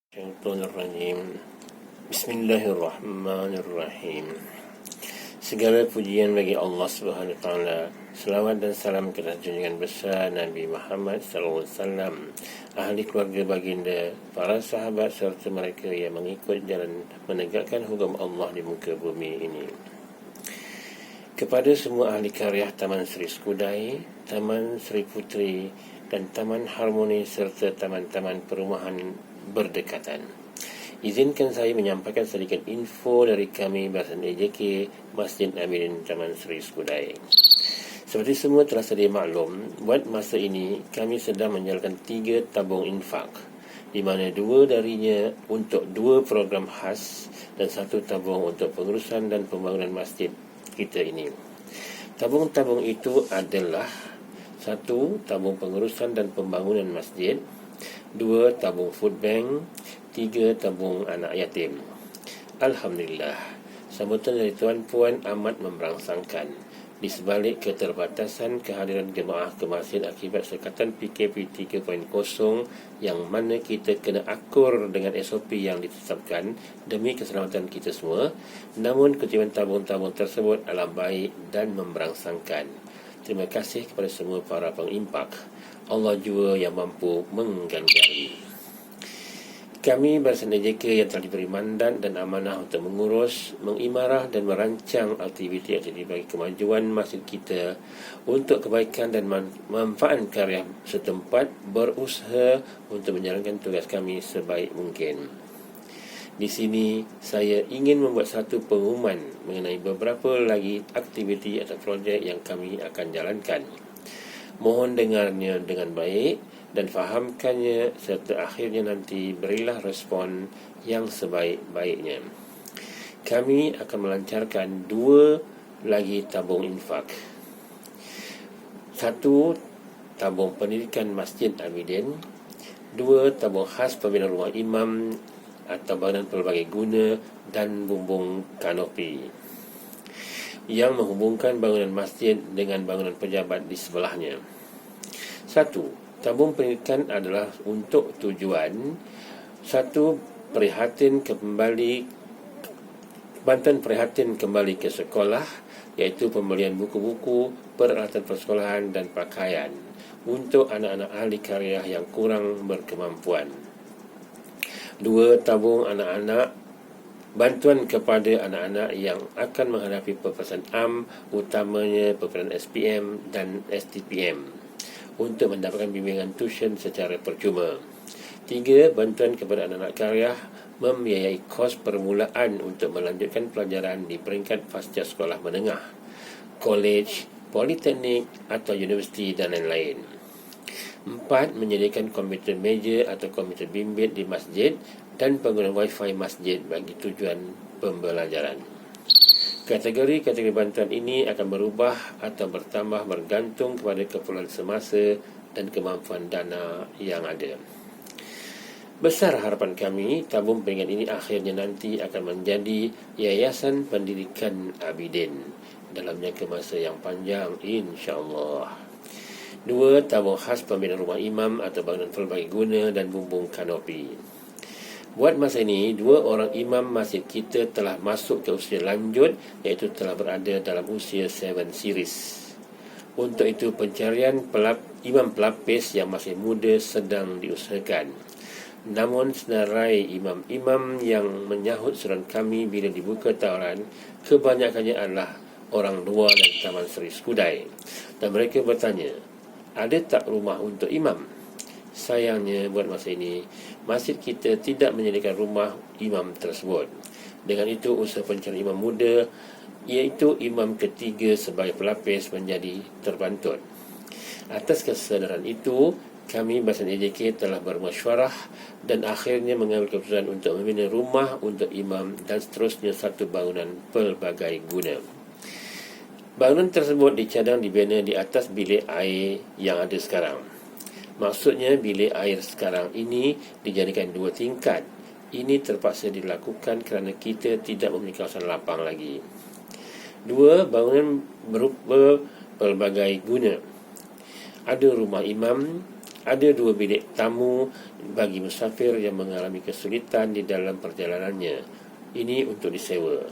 Syaitanirrajim. Bismillahirrahmanirrahim. Segala pujian bagi Allah Subhanahu Wa Taala. Selawat dan salam kepada junjungan besar Nabi Muhammad sallallahu alaihi wasallam, ahli keluarga baginda, para sahabat serta mereka yang mengikut jalan menegakkan hukum Allah di muka bumi ini. Kepada semua ahli karya Taman Sri Skudai, Taman Sri Putri dan Taman Harmoni serta taman-taman perumahan berdekatan, izinkan saya menyampaikan sedikit info dari kami Barisan AJK Masjid Amirin Taman Sri Skudai. Seperti semua telah sedia maklum, buat masa ini kami sedang menjalankan 3 tabung infak, di mana 2 darinya untuk 2 program khas dan 1 tabung untuk pengurusan dan pembangunan masjid kita ini. Tabung-tabung itu adalah 1 tabung pengurusan dan pembangunan masjid, 2 tabung food bank, 3 tabung anak yatim. Alhamdulillah, sambutan dari tuan-puan amat memberangsangkan. Di sebalik keterbatasan kehadiran jemaah ke masjid akibat sekatan PKP 3.0 yang mana kita kena akur dengan SOP yang ditetapkan demi keselamatan kita semua, namun kutipan tabung-tabung tersebut adalah baik dan memberangsangkan. Terima kasih kepada semua para pengimpak. Allah jua yang mampu mengganjari. Kami Barisan AJK yang telah diberi mandat dan amanah untuk mengurus, mengimarah dan merancang aktiviti-aktiviti bagi kemajuan masjid kita untuk kebaikan dan manfaat karya setempat, berusaha untuk menjalankan tugas kami sebaik mungkin. Di sini saya ingin membuat satu pengumuman mengenai beberapa lagi aktiviti atau projek yang kami akan jalankan. Mohon dengarnya dengan baik dan fahamkannya, serta akhirnya nanti berilah respon yang sebaik-baiknya. Kami akan melancarkan 2 lagi tabung infak. 1 tabung pendidikan Masjid Amirin, 2 tabung khas pembinaan rumah imam atau bangunan pelbagai guna dan bumbung kanopi yang menghubungkan bangunan masjid dengan bangunan pejabat di sebelahnya. 1. Tabung pendidikan adalah untuk tujuan 1. Bantuan prihatin kembali ke sekolah, iaitu pembelian buku-buku, peralatan persekolahan dan pakaian untuk anak-anak ahli karya yang kurang berkemampuan. 2. Tabung anak-anak, bantuan kepada anak-anak yang akan menghadapi peperangan am, utamanya peperangan SPM dan STPM, untuk mendapatkan bimbingan tuition secara percuma. 3. Bantuan kepada anak-anak karya membiayai kos permulaan untuk melanjutkan pelajaran di peringkat pasca sekolah menengah, kolej, politeknik atau universiti dan lain-lain. 4. Menyediakan komputer meja atau komputer bimbit di masjid dan penggunaan wifi masjid bagi tujuan pembelajaran. Kategori-kategori bantuan ini akan berubah atau bertambah bergantung kepada keperluan semasa dan kemampuan dana yang ada. Besar harapan kami, tabung pendidikan ini akhirnya nanti akan menjadi Yayasan Pendidikan Abidin dalam jangka masa yang panjang, insya-Allah. 2. Tabung khas pembinaan rumah imam atau bangunan pelbagai guna dan bumbung kanopi. Buat masa ini, 2 orang imam masjid kita telah masuk ke usia lanjut, iaitu telah berada dalam usia 7 series. Untuk itu, pencarian imam pelapis yang masih muda sedang diusahakan. Namun, senarai imam-imam yang menyahut seruan kami bila dibuka tawaran, kebanyakannya adalah orang luar dari Taman Sri Skudai. Dan mereka bertanya, ada tak rumah untuk imam? Sayangnya, buat masa ini, masjid kita tidak menyediakan rumah imam tersebut. Dengan itu, usaha pencarian imam muda, iaitu imam ketiga sebagai pelapis, menjadi terbantut. Atas kesedaran itu, kami Barisan AJK telah bermesyuarah dan akhirnya mengambil keputusan untuk membina rumah untuk imam dan seterusnya 1 bangunan pelbagai guna. Bangunan tersebut dicadang dibina di atas bilik air yang ada sekarang. Maksudnya, bilik air sekarang ini dijadikan 2 tingkat. Ini terpaksa dilakukan kerana kita tidak memiliki kawasan lapang lagi. 2. Bangunan berupa pelbagai guna. Ada rumah imam, ada 2 bilik tamu bagi musafir yang mengalami kesulitan di dalam perjalanannya. Ini untuk disewa.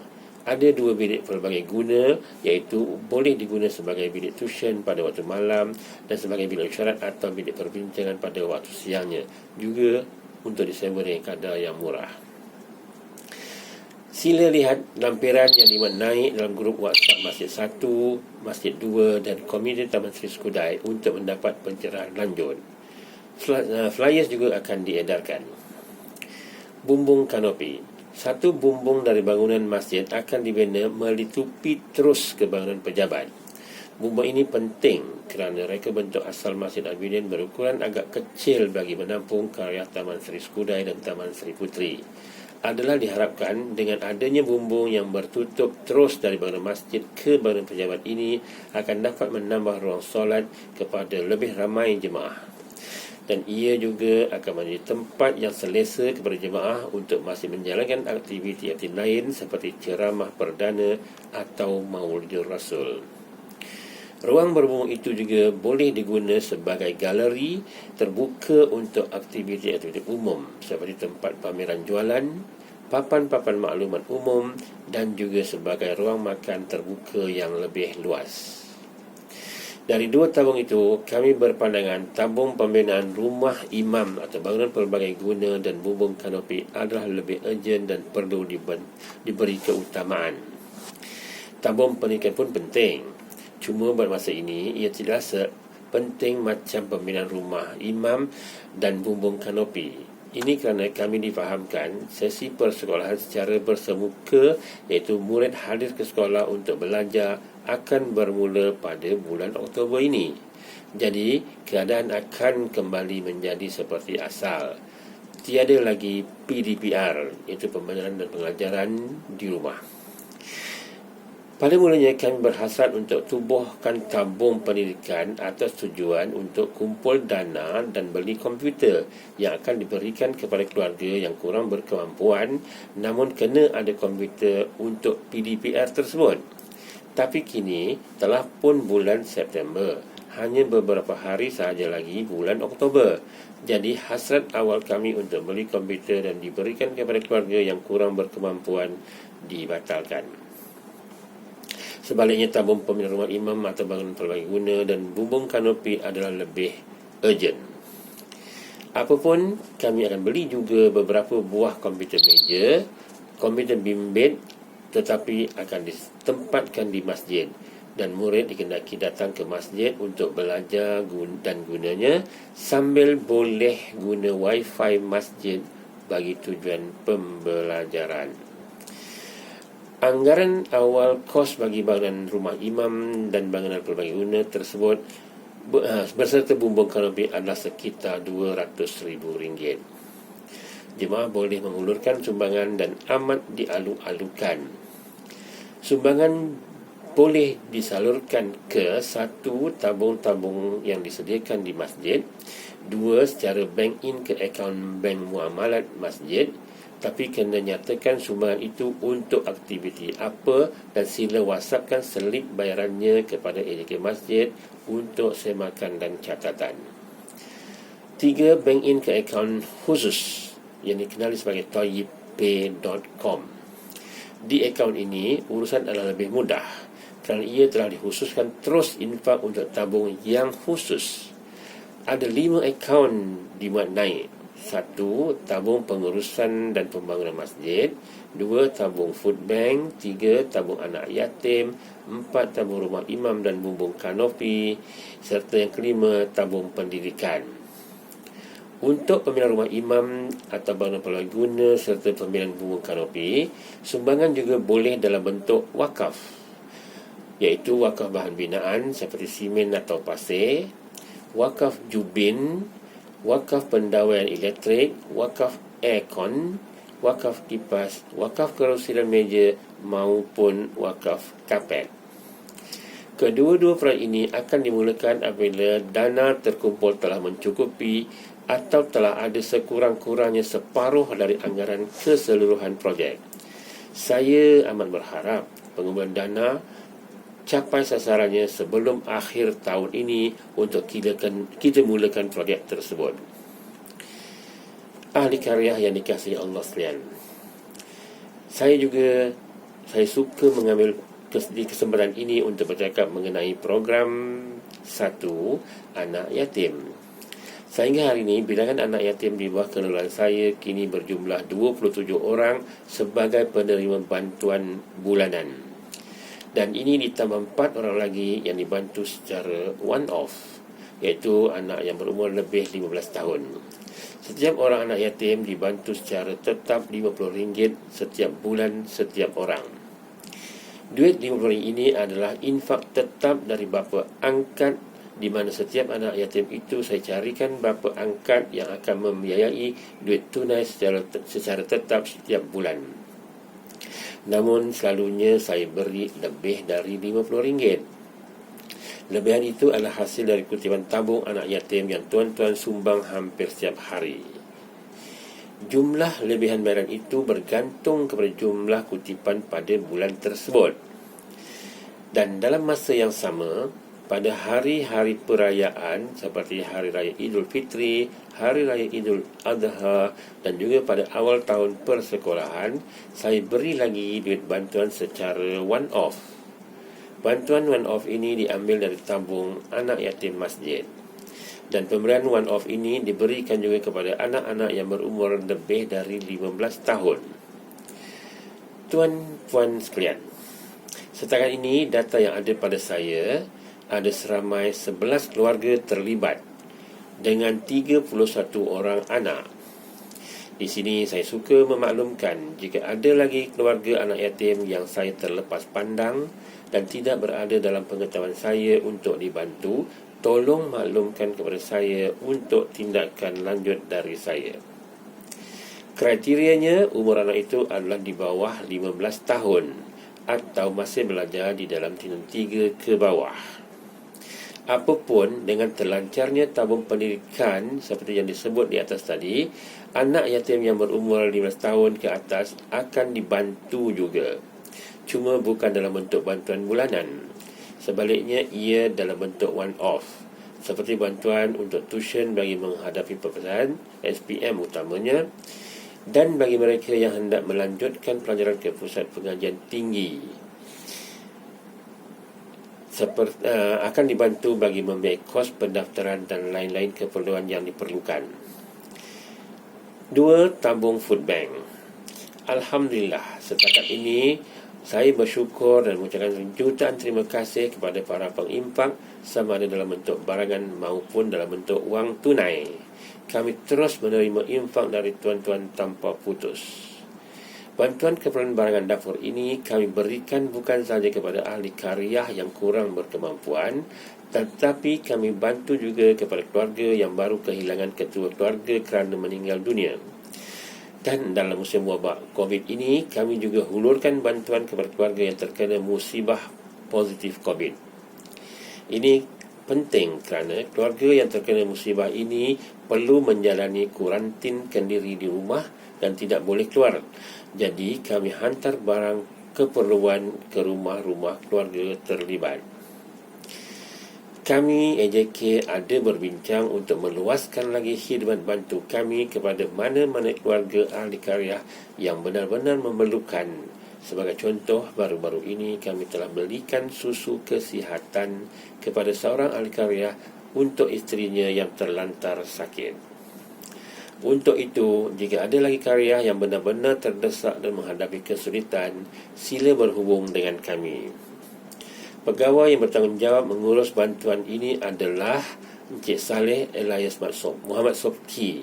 Ada 2 bilik pelbagai guna, iaitu boleh digunakan sebagai bilik tuition pada waktu malam dan sebagai bilik isyarat atau bilik perbincangan pada waktu siangnya. Juga untuk disewa dengan kadar yang murah. Sila lihat lampiran yang dimuat naik dalam grup WhatsApp Masjid 1, Masjid 2 dan Komuniti Taman Sri Skudai untuk mendapat pencerahan lanjut. Flyers juga akan diedarkan. Bumbung kanopi. Satu bumbung dari bangunan masjid akan dibina melitupi terus ke bangunan pejabat. Bumbung ini penting kerana reka bentuk asal Masjid Al-Bidin berukuran agak kecil bagi menampung karya Taman Sri Skudai dan Taman Sri Putri. Adalah diharapkan dengan adanya bumbung yang bertutup terus dari bangunan masjid ke bangunan pejabat ini akan dapat menambah ruang solat kepada lebih ramai jemaah. Dan ia juga akan menjadi tempat yang selesa kepada jemaah untuk masih menjalankan aktiviti-aktiviti lain seperti ceramah perdana atau Maulidul Rasul. Ruang berbumbung itu juga boleh digunakan sebagai galeri terbuka untuk aktiviti-aktiviti umum seperti tempat pameran jualan, papan-papan maklumat umum dan juga sebagai ruang makan terbuka yang lebih luas. Dari 2 tabung itu, kami berpandangan tabung pembinaan rumah imam atau bangunan pelbagai guna dan bumbung kanopi adalah lebih urgent dan perlu diberi keutamaan. Tabung pendidikan pun penting. Cuma pada masa ini, ia tidak sepenting macam pembinaan rumah imam dan bumbung kanopi. Ini kerana kami difahamkan sesi persekolahan secara bersemuka, iaitu murid hadir ke sekolah untuk belajar, akan bermula pada bulan Oktober ini. Jadi, keadaan akan kembali menjadi seperti asal. Tiada lagi PDPR, iaitu pembelajaran dan pengajaran di rumah. Pada mulanya kami berhasrat untuk tubuhkan tabung pendidikan atas tujuan untuk kumpul dana dan beli komputer yang akan diberikan kepada keluarga yang kurang berkemampuan namun kena ada komputer untuk PDPR tersebut. Tapi kini telah pun bulan September, hanya beberapa hari sahaja lagi bulan Oktober. Jadi hasrat awal kami untuk beli komputer dan diberikan kepada keluarga yang kurang berkemampuan dibatalkan. Sebaliknya, tabung pembinaan rumah imam atau bangunan pelbagai guna dan bumbung kanopi adalah lebih urgent. Apapun, kami akan beli juga beberapa buah komputer meja, komputer bimbit, tetapi akan ditempatkan di masjid dan murid dikendaki datang ke masjid untuk belajar dan gunanya sambil boleh guna wifi masjid bagi tujuan pembelajaran. Anggaran awal kos bagi bangunan rumah imam dan bangunan pelbagai guna tersebut berserta bumbung kanopi adalah sekitar RM200,000. Jemaah boleh mengulurkan sumbangan dan amat dialu-alukan. Sumbangan boleh disalurkan ke 1. Tabung-tabung yang disediakan di masjid, 2. Secara bank in ke akaun bank muamalat masjid, tapi kena nyatakan sumbangan itu untuk aktiviti apa dan sila whatsappkan selip bayarannya kepada AJK masjid untuk semakan dan catatan. 3. Bank in ke akaun khusus yang dikenali sebagai toyibpay.com. Di akaun ini, urusan adalah lebih mudah kerana ia telah dikhususkan terus infak untuk tabung yang khusus. Ada 5 akaun dimuat naik. 1. Tabung pengurusan dan pembangunan masjid, 2. Tabung food bank, 3. Tabung anak yatim, 4. Tabung rumah imam dan bumbung kanopi, serta yang kelima, tabung pendidikan. Untuk pembinaan rumah imam atau bangunan pelbagai guna serta pembinaan bumbung kanopi, sumbangan juga boleh dalam bentuk wakaf, iaitu wakaf bahan binaan seperti simen atau pasir, wakaf jubin, wakaf pendawaian elektrik, wakaf aircon, wakaf kipas, wakaf kerusi dan meja maupun wakaf kapet. Kedua-dua peran ini akan dimulakan apabila dana terkumpul telah mencukupi atau telah ada sekurang-kurangnya separuh dari anggaran keseluruhan projek. Saya amat berharap pengumpulan dana capai sasarannya sebelum akhir tahun ini untuk kita mulakan projek tersebut. Ahli karya yang dikasihi Allah sekalian, saya suka mengambil kesempatan ini untuk bercakap mengenai program Satu Anak Yatim. Sehingga hari ini, bilangan anak yatim di bawah kelolaan saya kini berjumlah 27 orang sebagai penerima bantuan bulanan. Dan ini ditambah 4 orang lagi yang dibantu secara one-off, iaitu anak yang berumur lebih 15 tahun. Setiap orang anak yatim dibantu secara tetap RM50 setiap bulan setiap orang. Duit RM50 ini adalah infak tetap dari bapa angkat, di mana setiap anak yatim itu saya carikan bapa angkat yang akan membiayai duit tunai secara tetap setiap bulan. Namun selalunya saya beri lebih dari RM50. Lebihan itu adalah hasil dari kutipan tabung anak yatim yang tuan-tuan sumbang hampir setiap hari. Jumlah lebihan bayaran itu bergantung kepada jumlah kutipan pada bulan tersebut. Dan dalam masa yang sama, pada hari-hari perayaan seperti Hari Raya Idul Fitri, Hari Raya Idul Adha dan juga pada awal tahun persekolahan, saya beri lagi duit bantuan secara one-off. Bantuan one-off ini diambil dari tabung anak yatim masjid. Dan pemberian one-off ini diberikan juga kepada anak-anak yang berumur lebih dari 15 tahun. Tuan-puan sekalian, setakat ini data yang ada pada saya, ada seramai 11 keluarga terlibat dengan 31 orang anak. Di sini saya suka memaklumkan, jika ada lagi keluarga anak yatim yang saya terlepas pandang dan tidak berada dalam pengetahuan saya untuk dibantu, tolong maklumkan kepada saya untuk tindakan lanjut dari saya. Kriterianya, umur anak itu adalah di bawah 15 tahun atau masih belajar di dalam tingkatan 3 ke bawah. Apapun, dengan terlancarnya tabung pendidikan seperti yang disebut di atas tadi, anak yatim yang berumur 15 tahun ke atas akan dibantu juga. Cuma bukan dalam bentuk bantuan bulanan. Sebaliknya, ia dalam bentuk one-off, seperti bantuan untuk tuition bagi menghadapi perpisahan, SPM utamanya, dan bagi mereka yang hendak melanjutkan pelajaran ke pusat pengajian tinggi. Akan dibantu bagi membiayai kos pendaftaran dan lain-lain keperluan yang diperlukan. 2. Tabung food bank. Alhamdulillah, setakat ini saya bersyukur dan mengucapkan jutaan terima kasih kepada para pengimpak, sama ada dalam bentuk barangan maupun dalam bentuk wang tunai. Kami terus menerima infak dari tuan-tuan tanpa putus. Bantuan keperluan barangan dapur ini kami berikan bukan sahaja kepada ahli karya yang kurang berkemampuan, tetapi kami bantu juga kepada keluarga yang baru kehilangan ketua keluarga kerana meninggal dunia. Dan dalam musim wabak COVID ini, kami juga hulurkan bantuan kepada keluarga yang terkena musibah positif COVID. Ini penting kerana keluarga yang terkena musibah ini perlu menjalani kuarantin kendiri di rumah dan tidak boleh keluar. Jadi kami hantar barang keperluan ke rumah-rumah keluarga terlibat. Kami AJK ada berbincang untuk meluaskan lagi khidmat bantu kami kepada mana-mana keluarga ahli karya yang benar-benar memerlukan. Sebagai contoh, baru-baru ini kami telah belikan susu kesihatan kepada seorang ahli karya untuk isterinya yang terlantar sakit. Untuk itu, jika ada lagi karya yang benar-benar terdesak dan menghadapi kesulitan, sila berhubung dengan kami. Pegawai yang bertanggungjawab mengurus bantuan ini adalah Encik Saleh Elias Muhammad Sobki.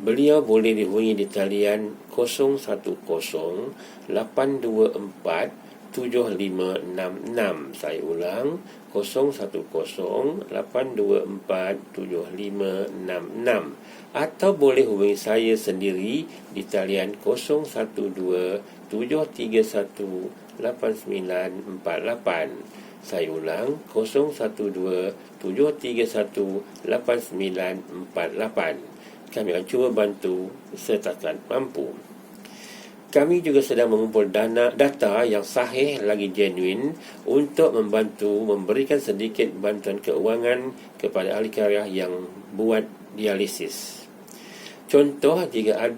Beliau boleh dihubungi di talian 010-824-7566. Saya ulang, 010-824-7566. Atau boleh hubungi saya sendiri di talian 012-731-8948. Saya ulang, 012-731-8948. Kami akan cuba bantu setakat mampu. Kami juga sedang mengumpul data yang sahih lagi genuine untuk membantu memberikan sedikit bantuan keuangan kepada ahli karya yang buat dialisis. Contoh, jika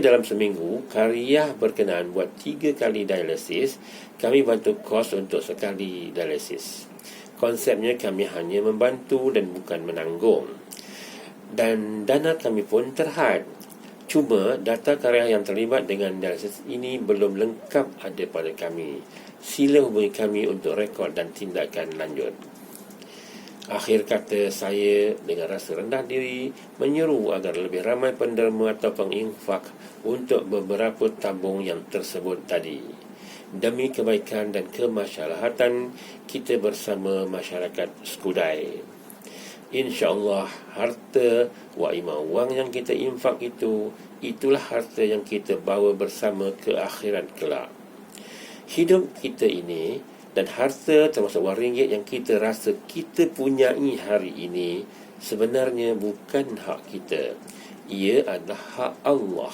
dalam seminggu karya berkenaan buat 3 kali dialisis, kami bantu kos untuk sekali dialisis. Konsepnya kami hanya membantu dan bukan menanggung. Dan dana kami pun terhad. Cuma data karya yang terlibat dengan dialisis ini belum lengkap ada pada kami. Sila hubungi kami untuk rekod dan tindakan lanjut. Akhir kata, saya dengan rasa rendah diri menyeru agar lebih ramai penderma atau penginfak untuk beberapa tabung yang tersebut tadi, demi kebaikan dan kemaslahatan kita bersama masyarakat Skudai. InsyaAllah harta wang yang kita infak itulah harta yang kita bawa bersama ke akhirat kelak. Hidup kita ini dan harta termasuk wang ringgit yang kita rasa kita punyai hari ini sebenarnya bukan hak kita. Ia adalah hak Allah.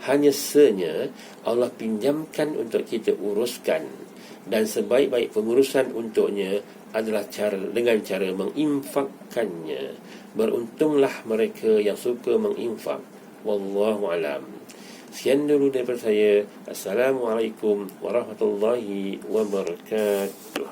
Hanya sahaja Allah pinjamkan untuk kita uruskan, dan sebaik-baik pengurusan untuknya adalah dengan cara menginfakkannya. Beruntunglah mereka yang suka menginfak. Wallahu alam. Sekian dulu daripada saya. Assalamualaikum warahmatullahi wabarakatuh.